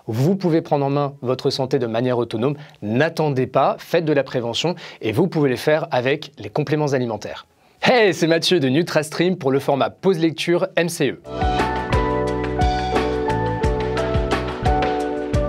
Vous pouvez prendre en main votre santé de manière autonome. N'attendez pas, faites de la prévention et vous pouvez le faire avec les compléments alimentaires. Hey, c'est Mathieu de NutraStream pour le format pause lecture MCE.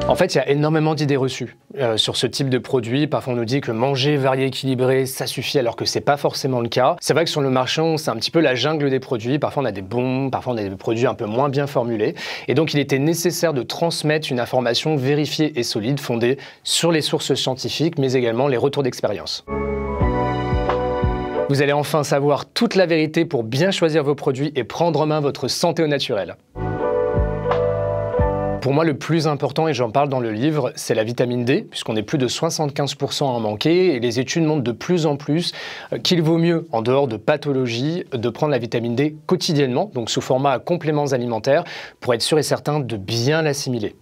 En fait, il y a énormément d'idées reçues sur ce type de produit. Parfois, on nous dit que manger varié, équilibré, ça suffit, alors que c'est pas forcément le cas. C'est vrai que sur le marché, c'est un petit peu la jungle des produits. Parfois, on a des bons, parfois, on a des produits un peu moins bien formulés. Et donc, il était nécessaire de transmettre une information vérifiée et solide, fondée sur les sources scientifiques, mais également les retours d'expérience. Vous allez enfin savoir toute la vérité pour bien choisir vos produits et prendre en main votre santé au naturel. Pour moi, le plus important, et j'en parle dans le livre, c'est la vitamine D, puisqu'on est plus de 75% à en manquer, et les études montrent de plus en plus qu'il vaut mieux, en dehors de pathologies, de prendre la vitamine D quotidiennement, donc sous format compléments alimentaires, pour être sûr et certain de bien l'assimiler.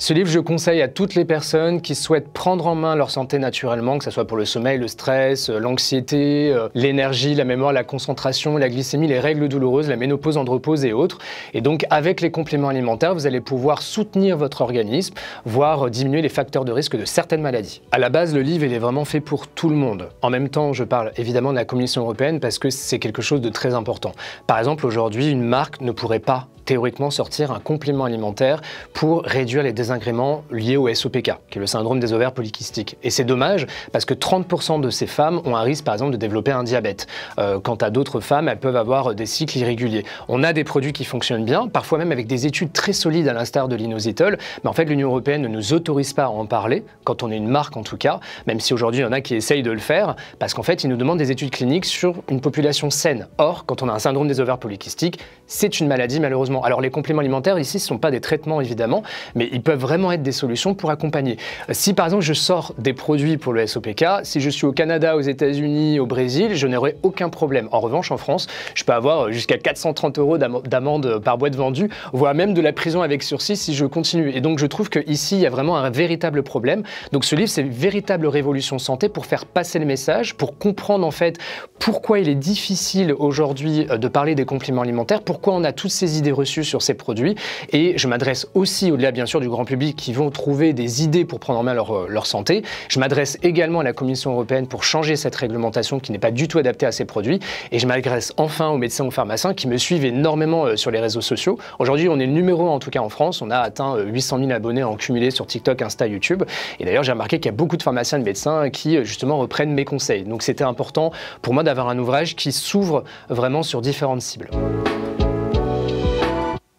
Ce livre, je conseille à toutes les personnes qui souhaitent prendre en main leur santé naturellement, que ce soit pour le sommeil, le stress, l'anxiété, l'énergie, la mémoire, la concentration, la glycémie, les règles douloureuses, la ménopause, andropause et autres. Et donc, avec les compléments alimentaires, vous allez pouvoir soutenir votre organisme, voire diminuer les facteurs de risque de certaines maladies. À la base, le livre, il est vraiment fait pour tout le monde. En même temps, je parle évidemment de la Commission européenne parce que c'est quelque chose de très important. Par exemple, aujourd'hui, une marque ne pourrait pas théoriquement sortir un complément alimentaire pour réduire les désagréments liés au SOPK, qui est le syndrome des ovaires polykystiques. Et c'est dommage parce que 30% de ces femmes ont un risque par exemple de développer un diabète. Quant à d'autres femmes, elles peuvent avoir des cycles irréguliers. On a des produits qui fonctionnent bien, parfois même avec des études très solides à l'instar de l'inositol, mais en fait l'Union européenne ne nous autorise pas à en parler, quand on est une marque en tout cas, même si aujourd'hui il y en a qui essayent de le faire, parce qu'en fait ils nous demandent des études cliniques sur une population saine. Or, quand on a un syndrome des ovaires polykystiques, c'est une maladie malheureusement. Alors les compléments alimentaires ici, ce ne sont pas des traitements évidemment, mais ils peuvent vraiment être des solutions pour accompagner. Si par exemple je sors des produits pour le SOPK, si je suis au Canada, aux États-Unis, au Brésil, je n'aurai aucun problème. En revanche, en France, je peux avoir jusqu'à 430 € d'amende par boîte vendue, voire même de la prison avec sursis si je continue. Et donc je trouve qu'ici, il y a vraiment un véritable problème. Donc ce livre, c'est une véritable révolution santé pour faire passer le message, pour comprendre en fait pourquoi il est difficile aujourd'hui de parler des compléments alimentaires, pourquoi on a toutes ces idées reçues sur ces produits. Et je m'adresse aussi, au-delà bien sûr du grand public qui vont trouver des idées pour prendre en main leur santé, je m'adresse également à la Commission européenne pour changer cette réglementation qui n'est pas du tout adaptée à ces produits. Et je m'adresse enfin aux médecins, aux pharmaciens qui me suivent énormément sur les réseaux sociaux. Aujourd'hui, on est le numéro 1 en tout cas en France. On a atteint 800 000 abonnés en cumulé sur TikTok, Insta, YouTube. Et d'ailleurs, j'ai remarqué qu'il y a beaucoup de pharmaciens et de médecins qui justement reprennent mes conseils. Donc c'était important pour moi d'avoir un ouvrage qui s'ouvre vraiment sur différentes cibles.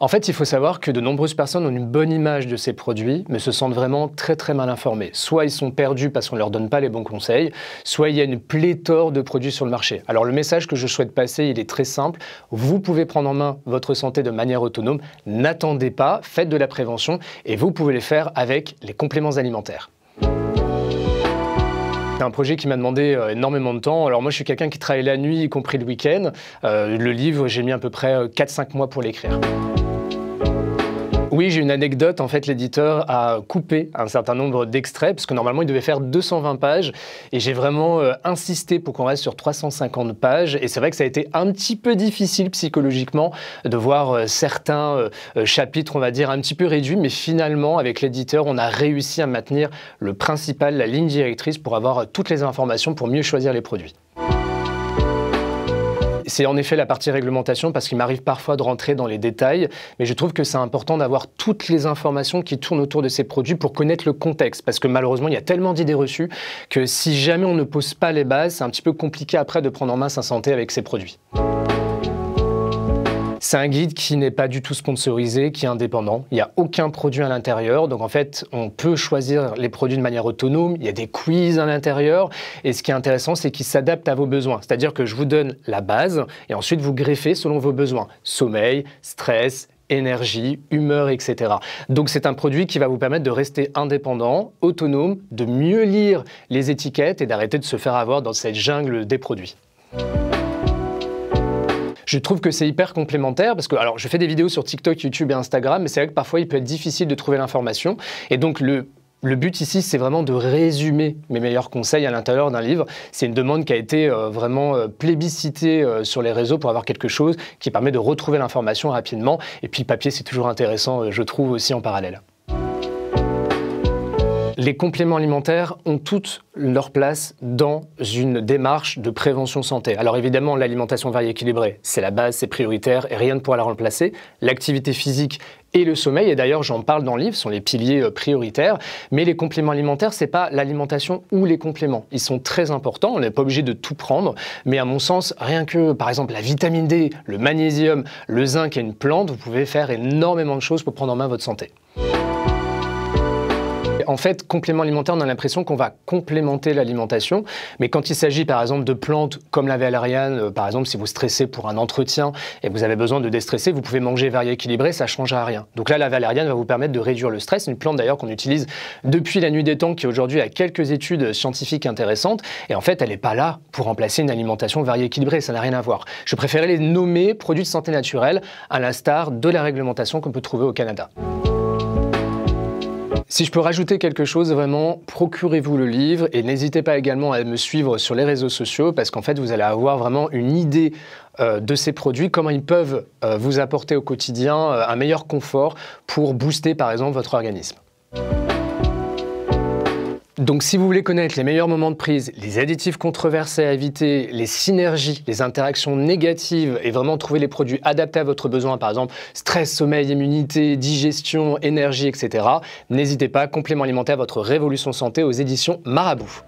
En fait, il faut savoir que de nombreuses personnes ont une bonne image de ces produits, mais se sentent vraiment très mal informés. Soit ils sont perdus parce qu'on ne leur donne pas les bons conseils, soit il y a une pléthore de produits sur le marché. Alors le message que je souhaite passer, il est très simple. Vous pouvez prendre en main votre santé de manière autonome. N'attendez pas, faites de la prévention et vous pouvez le faire avec les compléments alimentaires. C'est un projet qui m'a demandé énormément de temps. Alors moi, je suis quelqu'un qui travaille la nuit, y compris le week-end. Le livre, j'ai mis à peu près 4-5 mois pour l'écrire. Oui, j'ai une anecdote. En fait, l'éditeur a coupé un certain nombre d'extraits, parce que normalement, il devait faire 220 pages. Et j'ai vraiment insisté pour qu'on reste sur 350 pages. Et c'est vrai que ça a été un petit peu difficile psychologiquement de voir certains chapitres, on va dire, un petit peu réduits. Mais finalement, avec l'éditeur, on a réussi à maintenir le principal, la ligne directrice, pour avoir toutes les informations pour mieux choisir les produits. C'est en effet la partie réglementation parce qu'il m'arrive parfois de rentrer dans les détails, mais je trouve que c'est important d'avoir toutes les informations qui tournent autour de ces produits pour connaître le contexte, parce que malheureusement il y a tellement d'idées reçues que si jamais on ne pose pas les bases, c'est un petit peu compliqué après de prendre en main sa santé avec ces produits. C'est un guide qui n'est pas du tout sponsorisé, qui est indépendant. Il n'y a aucun produit à l'intérieur. Donc en fait, on peut choisir les produits de manière autonome. Il y a des quiz à l'intérieur. Et ce qui est intéressant, c'est qu'il s'adapte à vos besoins. C'est-à-dire que je vous donne la base et ensuite vous greffez selon vos besoins. Sommeil, stress, énergie, humeur, etc. Donc c'est un produit qui va vous permettre de rester indépendant, autonome, de mieux lire les étiquettes et d'arrêter de se faire avoir dans cette jungle des produits. Je trouve que c'est hyper complémentaire parce que, alors, je fais des vidéos sur TikTok, YouTube et Instagram, mais c'est vrai que parfois il peut être difficile de trouver l'information. Et donc le Le but ici, c'est vraiment de résumer mes meilleurs conseils à l'intérieur d'un livre. C'est une demande qui a été vraiment plébiscitée sur les réseaux pour avoir quelque chose qui permet de retrouver l'information rapidement. Et puis papier, c'est toujours intéressant, je trouve, aussi en parallèle. Les compléments alimentaires ont toute leur place dans une démarche de prévention santé. Alors évidemment, l'alimentation variée et équilibrée, c'est la base, c'est prioritaire et rien ne pourra la remplacer. L'activité physique et le sommeil, et d'ailleurs j'en parle dans le livre, sont les piliers prioritaires, mais les compléments alimentaires, c'est pas l'alimentation ou les compléments. Ils sont très importants, on n'est pas obligé de tout prendre, mais à mon sens, rien que par exemple la vitamine D, le magnésium, le zinc et une plante, vous pouvez faire énormément de choses pour prendre en main votre santé. En fait, complément alimentaire, on a l'impression qu'on va complémenter l'alimentation, mais quand il s'agit par exemple de plantes comme la valériane, par exemple si vous stressez pour un entretien et vous avez besoin de déstresser, vous pouvez manger varié équilibré, ça ne changera rien. Donc là, la valériane va vous permettre de réduire le stress, une plante d'ailleurs qu'on utilise depuis la nuit des temps, qui aujourd'hui a quelques études scientifiques intéressantes, et en fait elle n'est pas là pour remplacer une alimentation variée équilibrée, ça n'a rien à voir. Je préférais les nommer produits de santé naturelle, à l'instar de la réglementation qu'on peut trouver au Canada. Si je peux rajouter quelque chose, vraiment, procurez-vous le livre et n'hésitez pas également à me suivre sur les réseaux sociaux parce qu'en fait, vous allez avoir vraiment une idée de ces produits, comment ils peuvent vous apporter au quotidien un meilleur confort pour booster par exemple votre organisme. Donc si vous voulez connaître les meilleurs moments de prise, les additifs controversés à éviter, les synergies, les interactions négatives et vraiment trouver les produits adaptés à votre besoin, par exemple stress, sommeil, immunité, digestion, énergie, etc. N'hésitez pas, complément alimentaire, votre révolution santé aux éditions Marabout.